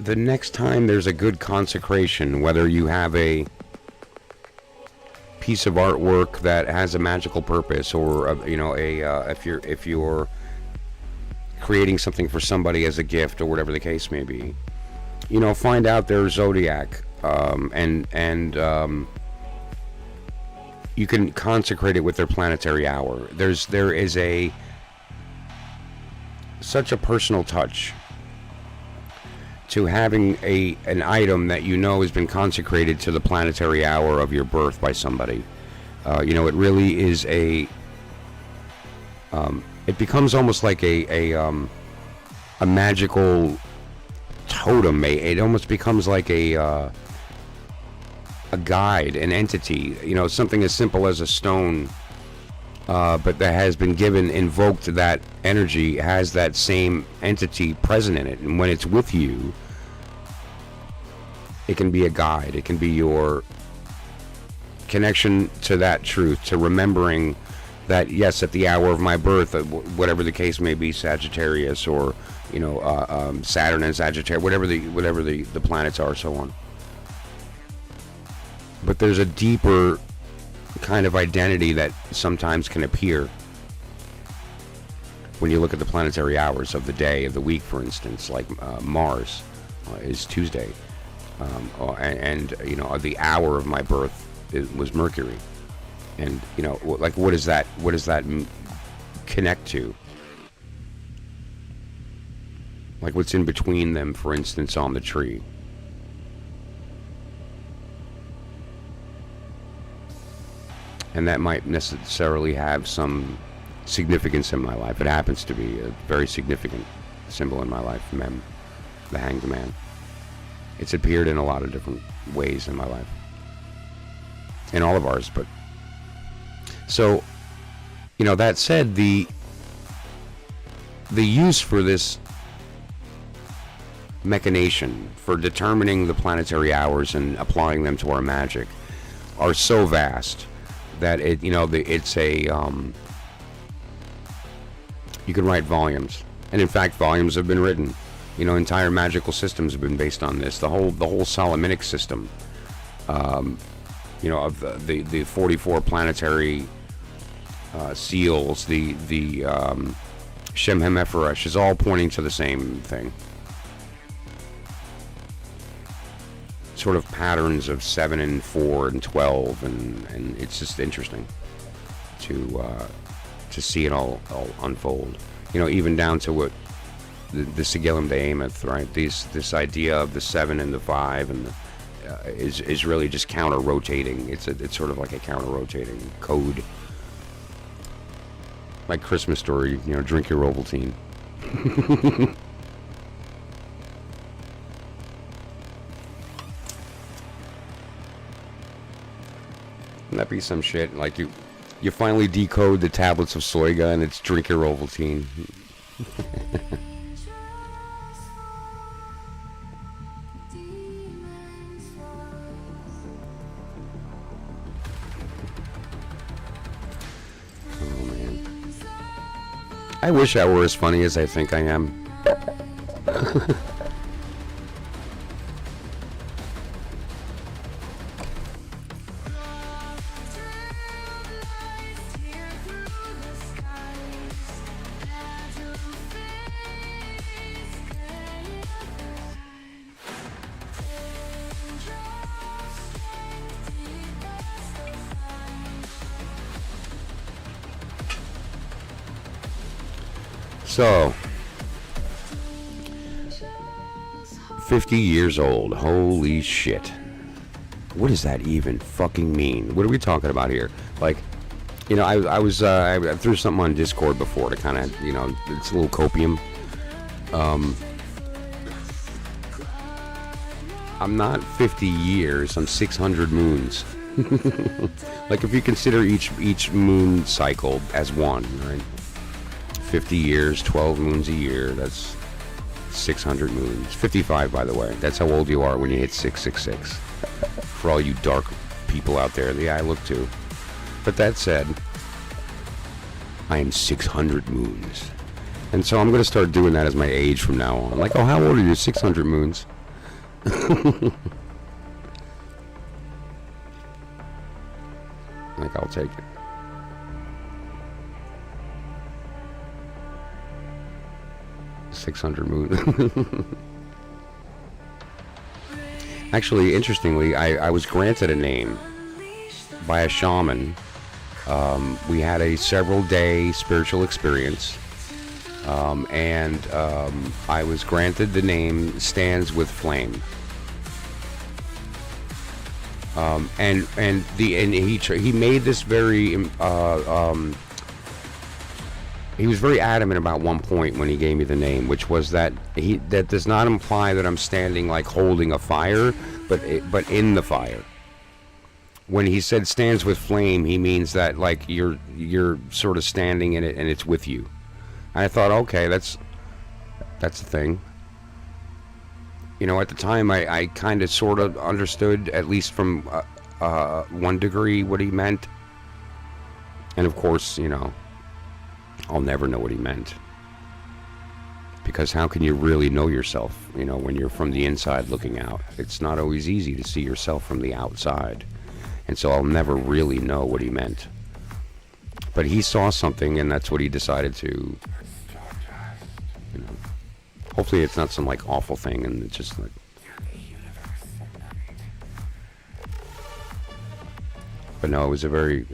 [SPEAKER 1] the next time there's a good consecration, whether you have a piece of artwork that has a magical purpose, or if you're creating something for somebody as a gift, or whatever the case may be, find out their zodiac, and you can consecrate it with their planetary hour. There is such a personal touch to having an item that has been consecrated to the planetary hour of your birth by somebody. It really is it becomes almost like a magical totem. It almost becomes like a guide, an entity, something as simple as a stone, but that has been invoked, that energy has that same entity present in it, and when it's with you, it can be a guide. It can be your connection to that truth, to remembering that, yes, at the hour of my birth, whatever the case may be, Sagittarius, or Saturn and Sagittarius, whatever the planets are, so on. But there's a deeper kind of identity that sometimes can appear when you look at the planetary hours of the day, of the week, for instance. Like Mars is Tuesday, and the hour of my birth was Mercury, and like, what does that connect to? Like, what's in between them, for instance, on the tree? And that might necessarily have some significance in my life. It happens to be a very significant symbol in my life, Mem, the Hanged Man. It's appeared in a lot of different ways in my life, in all of ours. But so, that said, the use for this machination for determining the planetary hours and applying them to our magic are so vast that it's a you can write volumes, and in fact volumes have been written. Entire magical systems have been based on this. The whole Solomonic system, of the 44 planetary seals, the ShemHaMephorash is all pointing to the same thing. Sort of patterns of 7 and 4 and 12, and it's just interesting to see it all unfold. even down to what the Sigillum Behemoth, right? This idea of the 7 and the 5 and the, is really just counter-rotating. It's sort of like a counter-rotating code. Like Christmas Story, drink your Ovaltine. Wouldn't that be some shit? Like you finally decode the tablets of Soiga and it's drink your Ovaltine. Oh man. I wish I were as funny as I think I am. So, 50 years old. Holy shit. What does that even fucking mean? What are we talking about here? Like, I threw something on Discord before to kind of, it's a little copium. I'm not 50 years, I'm 600 moons. Like, if you consider each moon cycle as one, right? 50 years, 12 moons a year, that's 600 moons. 55, by the way. That's how old you are when you hit 666. For all you dark people out there, yeah, I look too. But that said, I am 600 moons. And so I'm going to start doing that as my age from now on. Like, oh, how old are you? 600 moons. Like, I'll take it. $600 moons. Actually, interestingly, I was granted a name by a shaman. We had a several-day spiritual experience, and I was granted the name Stands with Flame. And he made this very he was very adamant about one point when he gave me the name, which was that that does not imply that I'm standing like holding a fire, but in the fire. When he said stands with flame, he means that like you're sort of standing in it and it's with you. And I thought, okay, that's the thing. At the time, I kind of sort of understood, at least from one degree, what he meant. And of course, I'll never know what he meant. Because how can you really know yourself, when you're from the inside looking out? It's not always easy to see yourself from the outside. And so I'll never really know what he meant. But he saw something, and that's what he decided to, hopefully it's not some, like, awful thing, and it's just, like... But no, it was a very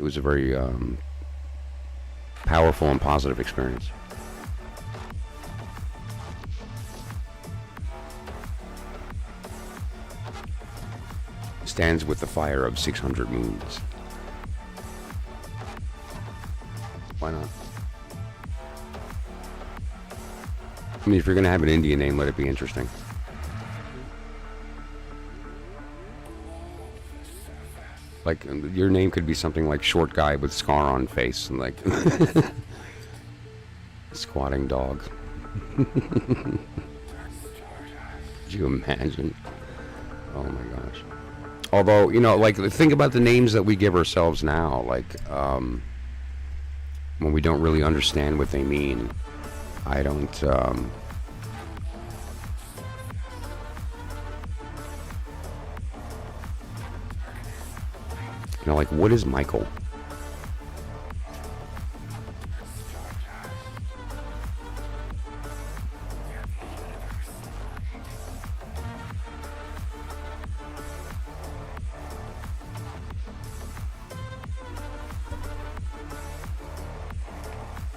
[SPEAKER 1] powerful and positive experience. Stands with the fire of 600 moons. Why not? I mean, if you're going to have an Indian name, let it be interesting. Like, your name could be something like Short Guy with Scar on Face, and like... Squatting Dog. Could you imagine? Oh my gosh. Although, like, think about the names that we give ourselves now, like, when we don't really understand what they mean. I don't, like, what is Michael?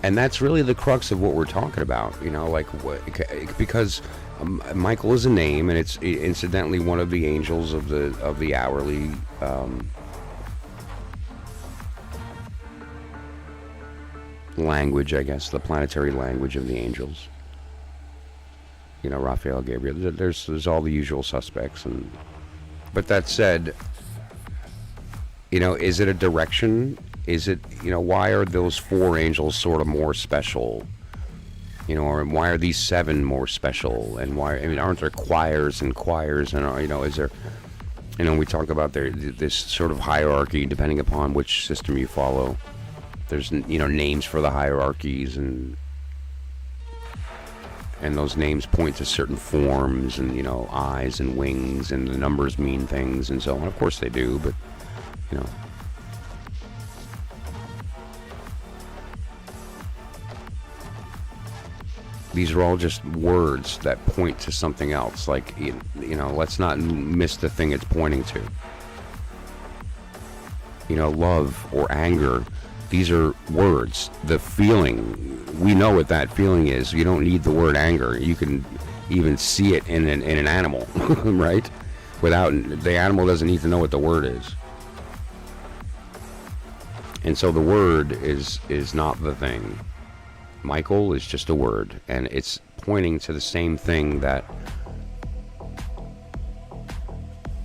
[SPEAKER 1] And that's really the crux of what we're talking about, like because Michael is a name, and it's incidentally one of the angels of the hourly language, I guess, the planetary language of the angels. Raphael, Gabriel. There's all the usual suspects, but that said, is it a direction? Is it, why are those 4 angels sort of more special? Or why are these 7 more special? And why, aren't there choirs and, is there, we talk about this sort of hierarchy depending upon which system you follow. There's, names for the hierarchies, and those names point to certain forms, and, eyes and wings, and the numbers mean things, and so on. Of course they do, but, these are all just words that point to something else. Like, let's not miss the thing it's pointing to. Love or anger, these are words. The feeling, we know what that feeling is. You don't need the word anger. You can even see it in an animal, right? The animal doesn't need to know what the word is. And so the word is not the thing. Michael is just a word, and it's pointing to the same thing that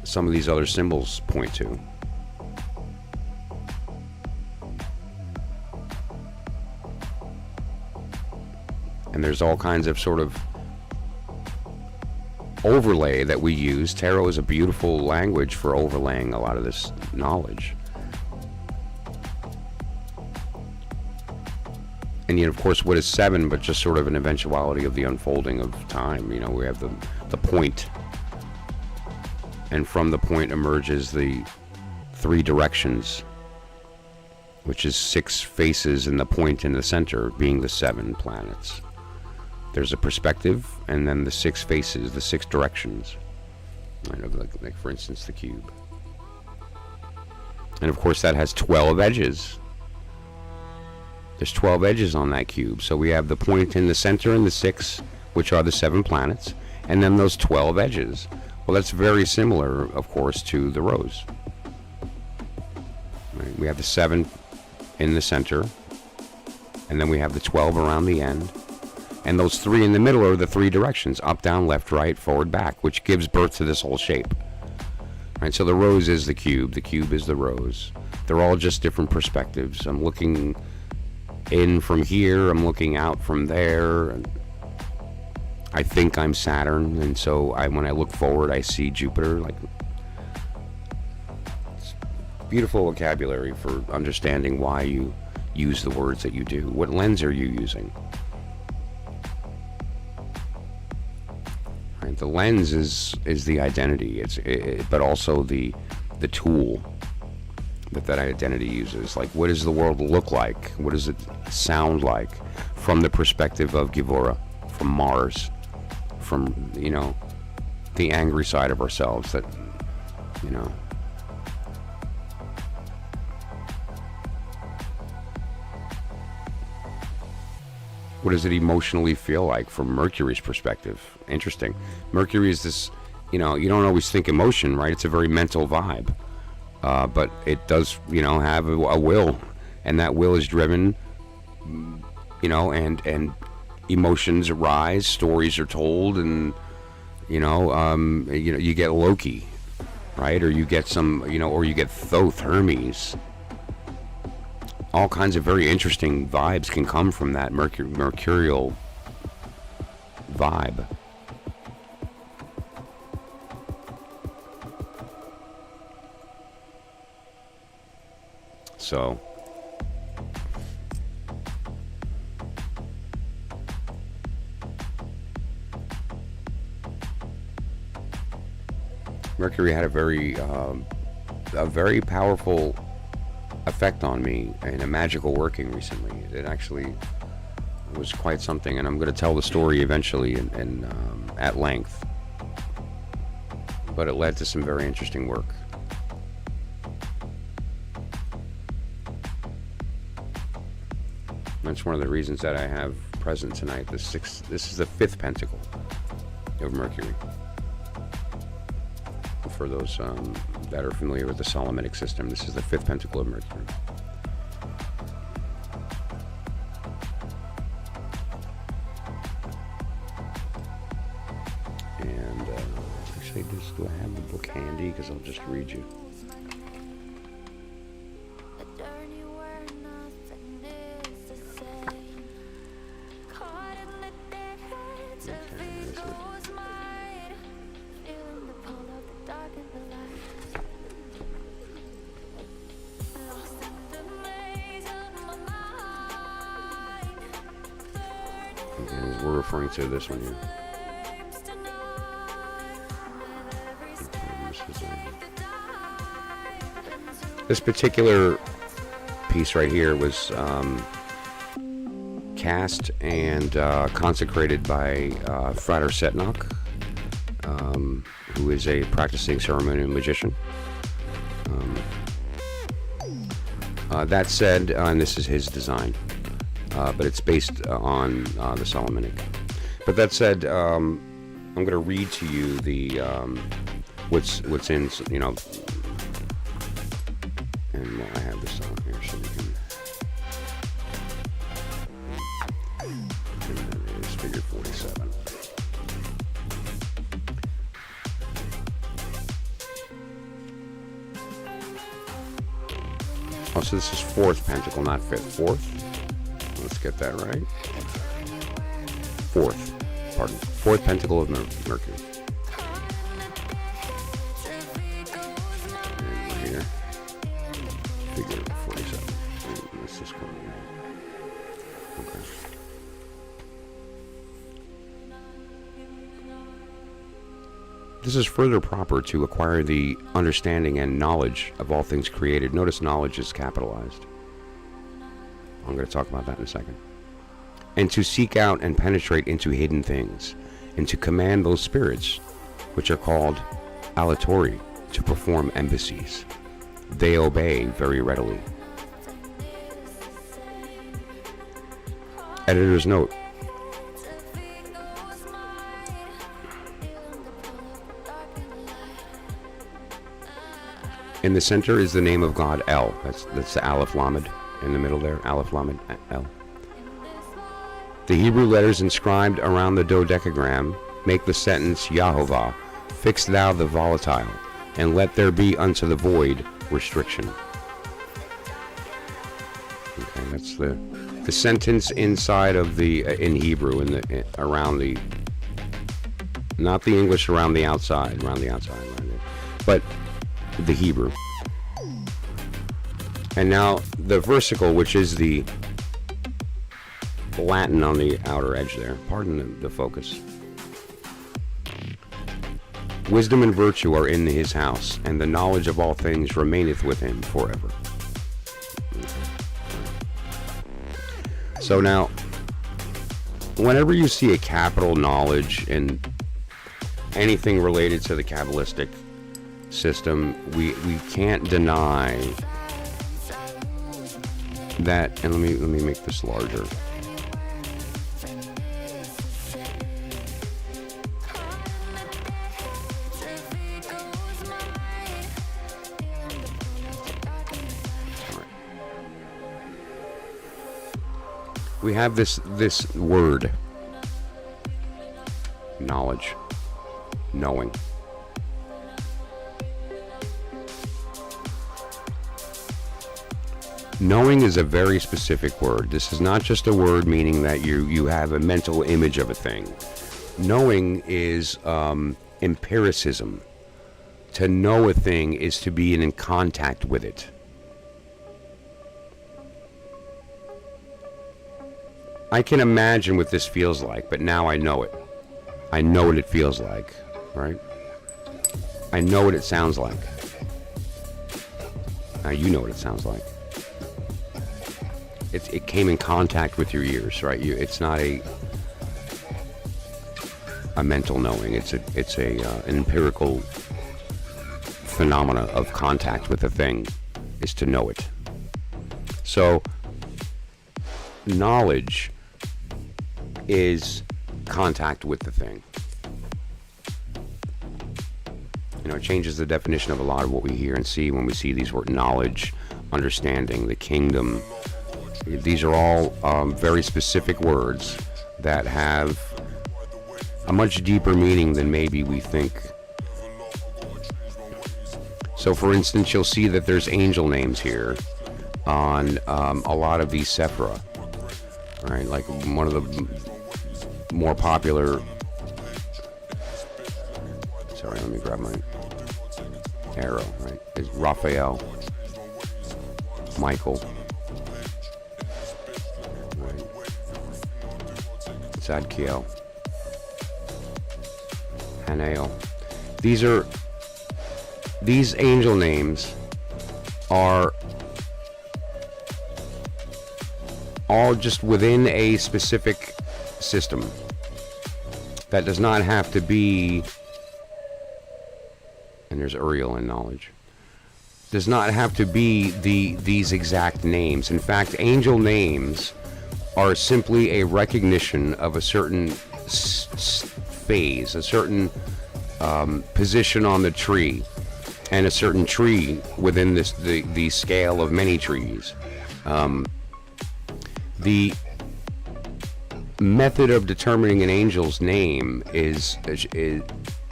[SPEAKER 1] some of these other symbols point to. And there's all kinds of sort of overlay that we use. Tarot is a beautiful language for overlaying a lot of this knowledge. And yet, of course, what is 7 but just sort of an eventuality of the unfolding of time? We have the point, and from the point emerges the 3 directions, which is 6 faces, and the point in the center being the 7 planets. There's a perspective, and then the 6 faces, the 6 directions. Like for instance, the cube. And of course, that has 12 edges. There's 12 edges on that cube. So we have the point in the center and the 6, which are the 7 planets, and then those 12 edges. Well, that's very similar, of course, to the rose. Right? We have the 7 in the center, and then we have the 12 around the end. And those 3 in the middle are the 3 directions, up, down, left, right, forward, back, which gives birth to this whole shape. Right? So the rose is the cube is the rose. They're all just different perspectives. I'm looking in from here, I'm looking out from there, and I think I'm Saturn, and so when I look forward I see Jupiter. It's beautiful vocabulary for understanding why you use the words that you do. What lens are you using? Right, the lens is the identity, but also the tool that identity uses. Like, what does the world look like? What does it sound like from the perspective of Gevora, from Mars, from, the angry side of ourselves that, What does it emotionally feel like from Mercury's perspective? Interesting. Mercury is this, you don't always think emotion, right? It's a very mental vibe. But it does, have a will, and that will is driven, and emotions arise, stories are told, and you get Loki, right? Or you get some, or you get Thoth, Hermes. All kinds of very interesting vibes can come from that mercurial vibe. So, Mercury had a very powerful effect on me in a magical working recently. It actually was quite something, and I'm going to tell the story eventually and at length. But it led to some very interesting work. That's one of the reasons that I have present tonight. This is the 5th pentacle of Mercury. For those that are familiar with the Solomonic system, this is the 5th pentacle of Mercury. And actually, do I have the book handy? Because I'll just read you. We're referring to this one here. This particular piece right here was cast and consecrated by Frater Setnock, who is a practicing ceremonial magician. That said, and this is his design. But it's based on the Solomonic. But that said, I'm going to read to you the what's in, you know, and I have this on here so we can. And that is figure 47. Oh, so this is 4th pentacle, not 5th. 4th. Let's get that right. 4th pentacle of Mercury. And we're here. Figure 47. Let's just go here. Okay. This is further proper to acquire the understanding and knowledge of all things created. Notice knowledge is capitalized. I'm going to talk about that in a second. And to seek out and penetrate into hidden things, and to command those spirits, which are called aleatory, to perform embassies. They obey very readily. Editor's note. In the center is the name of God El. That's the Aleph Lamed. In the middle there, Aleph Lamed El. The Hebrew letters inscribed around the dodecagram make the sentence Yahovah, fix thou the volatile, and let there be unto the void restriction. Okay, that's the sentence inside of the in Hebrew around the, not the English around the outside, but the Hebrew. And now the versicle, which is the Latin on the outer edge there. Pardon the focus. Wisdom and virtue are in his house, and the knowledge of all things remaineth with him forever. So now, whenever you see a capital knowledge in anything related to the Kabbalistic system, we can't deny that. And let me make this larger. We have this word, knowledge, knowing. Knowing is a very specific word. This is not just a word meaning that you have a mental image of a thing. Knowing is empiricism. To know a thing is to be in contact with it. I can imagine what this feels like, but now I know it. I know what it feels like, right? I know what it sounds like. Now you know what it sounds like. It came in contact with your ears, right? It's not a mental knowing. It's an empirical phenomena of contact with a thing, is to know it. So knowledge is contact with the thing. It changes the definition of a lot of what we hear and see when we see these words: knowledge, understanding, the kingdom. These are all very specific words that have a much deeper meaning than maybe we think. So, for instance, you'll see that there's angel names here on a lot of these Sephira, right? Like one of the more popular. Sorry, let me grab my arrow. Right, is Raphael, Michael, right? Zadkiel, Hanael. These angel names are all just within a specific system. That does not have to be, and there's Uriel in knowledge, does not have to be these exact names. In fact, angel names are simply a recognition of a certain phase, a certain position on the tree, and a certain tree within the scale of many trees. The method of determining an angel's name is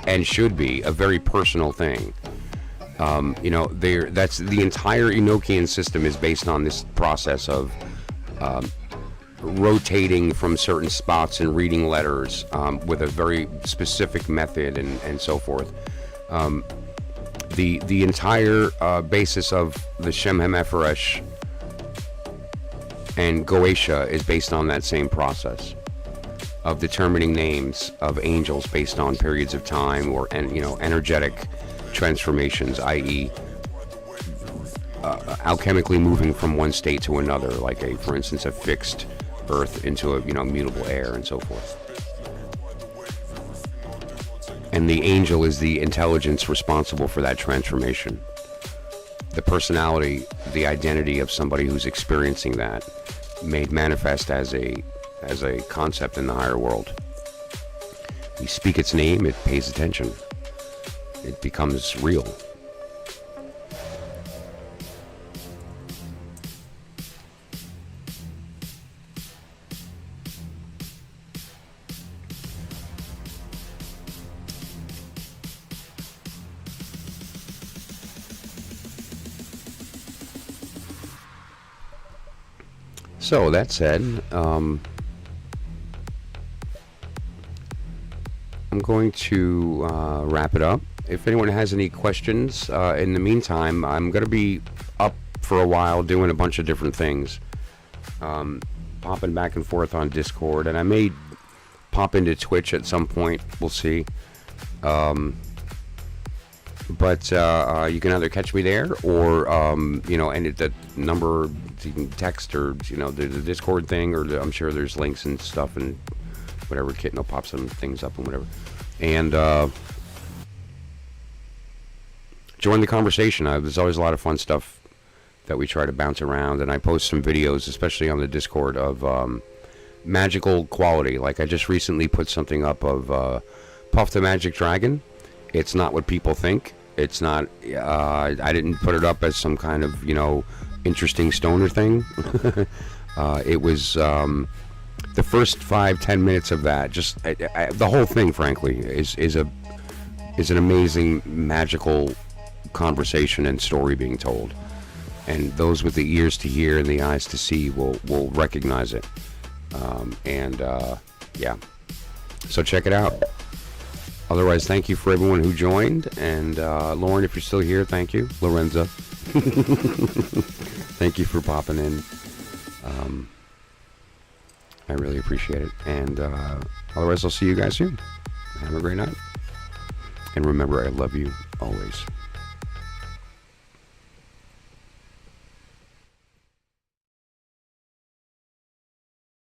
[SPEAKER 1] and should be a very personal thing. That's the entire Enochian system is based on this process of rotating from certain spots and reading letters with a very specific method and so forth. The entire basis of the ShemHaMephorash and Goetia is based on that same process of determining names of angels based on periods of time or energetic transformations, i.e. Alchemically moving from one state to another, like for instance a fixed earth into a mutable air and so forth. And the angel is the intelligence responsible for that transformation. The personality, the identity of somebody who's experiencing that, made manifest as a concept in the higher world. You speak its name, it pays attention. It becomes real. So that said, I'm going to wrap it up. If anyone has any questions, in the meantime, I'm going to be up for a while doing a bunch of different things, popping back and forth on Discord, and I may pop into Twitch at some point. We'll see. But you can either catch me there or, and the number, you can text or, the Discord thing, or I'm sure there's links and stuff and whatever. Kitten will pop some things up and whatever. And join the conversation. There's always a lot of fun stuff that we try to bounce around, and I post some videos, especially on the Discord, of magical quality. Like I just recently put something up of Puff the Magic Dragon. It's not what people think. It's not, I didn't put it up as some kind of, interesting stoner thing. It was, the first 5-10 minutes of that, just, the whole thing, frankly, is an amazing, magical conversation and story being told. And those with the ears to hear and the eyes to see will recognize it. Yeah. So check it out. Otherwise, thank you for everyone who joined. And Lauren, if you're still here, thank you. Lorenza. Thank you for popping in. I really appreciate it. And otherwise, I'll see you guys soon. Have a great night. And remember, I love you always.